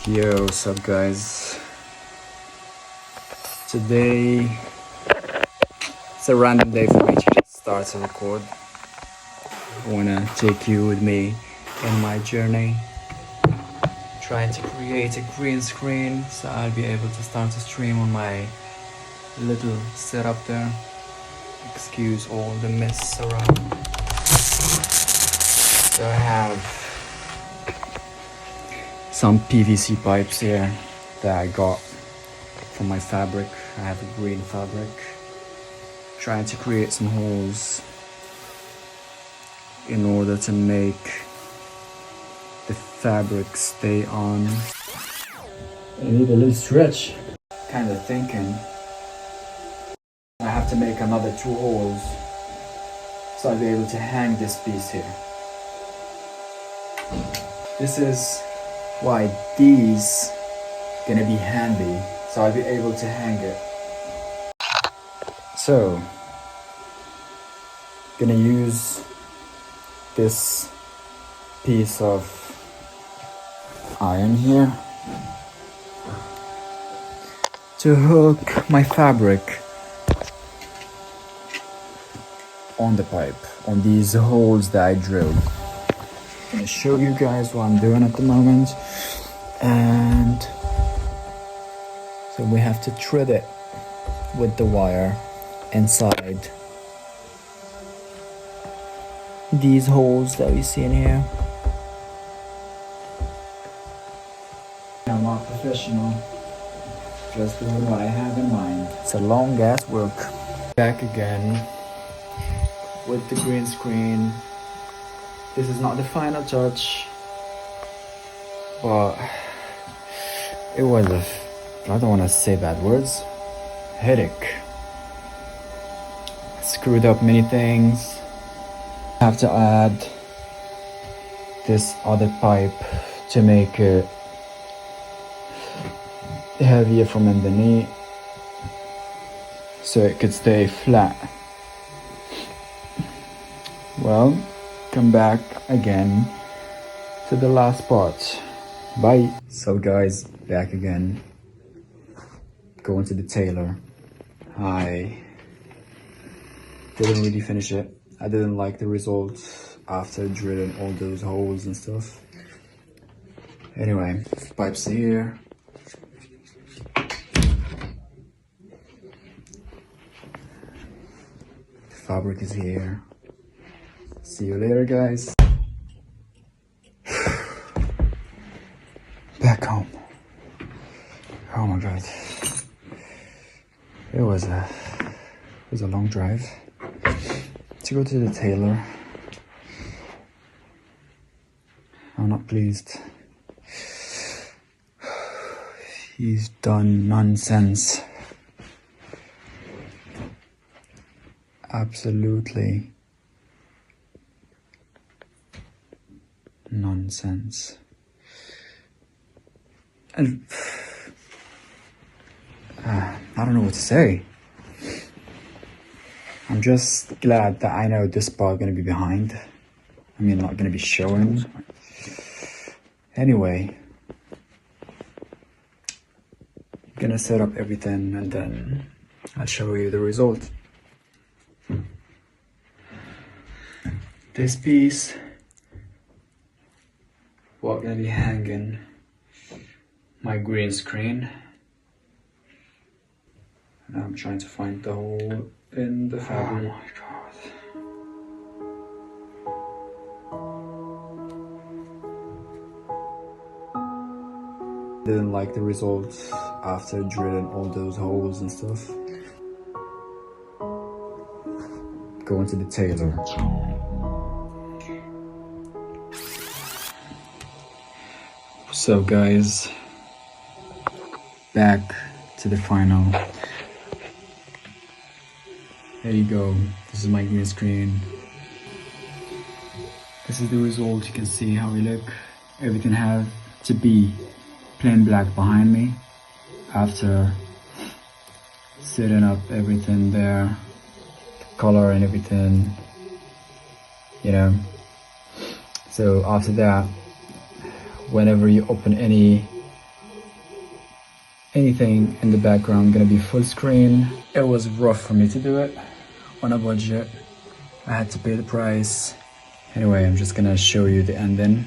Yo, what's up guys? Today it's a random day for me to just start to record. I wanna take you with me in my journey, trying to create a green screen so I'll be able to start to stream on my little setup there. Excuse all the mess around. So I have some PVC pipes here that I got from my fabric. I have a green fabric. Trying to create some holes in order to make the fabric stay on. I need a little stretch. Kind of thinking I have to make another 2 holes so I'll be able to hang this piece here. This is why these gonna be handy, so I'll be able to hang it. So gonna use this piece of iron here to hook my fabric on the pipe, on these holes that I drilled. I'm gonna show you guys what I'm doing at the moment. And so we have to thread it with the wire inside these holes that we see in here. I'm not professional, just doing what I have in mind. It's a long ass work. Back again with the green screen. This is not the final touch, but it was I don't want to say bad words, headache. I screwed up many things. I have to add this other pipe to make it heavier from underneath so it could stay flat. Well, come back again to the last part. Bye. So guys, back again. Going to the tailor. I didn't really finish it. I didn't like the results after drilling all those holes and stuff. Anyway, pipes here. The fabric is here. See you later, guys. Back home. Oh my god. It was a long drive to go to the tailor. I'm not pleased. He's done nonsense. Absolutely nonsense. And I don't know what to say. I'm just glad that I know this part gonna be behind. I mean, not gonna be showing. Anyway, gonna set up everything and then I'll show you the result. This piece, what gonna be hanging my green screen. And I'm trying to find the hole in the fabric. Oh my god. Didn't like the results after drilling all those holes and stuff. Going to the tailor. So guys, back to the final. There you go. This is my green screen. This is the result. You can see how we look. Everything had to be plain black behind me after setting up everything there, the color and everything, you know. So after that, whenever you open any anything in the background gonna be full screen. It was rough for me to do it on a budget. I had to pay the price. Anyway, I'm just gonna show you the ending.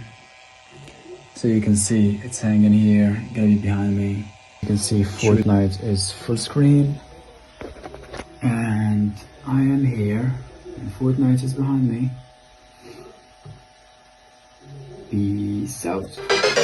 So you can see it's hanging here, gonna be behind me. You can see Fortnite is full screen. And I am here, and Fortnite is behind me. Peace out.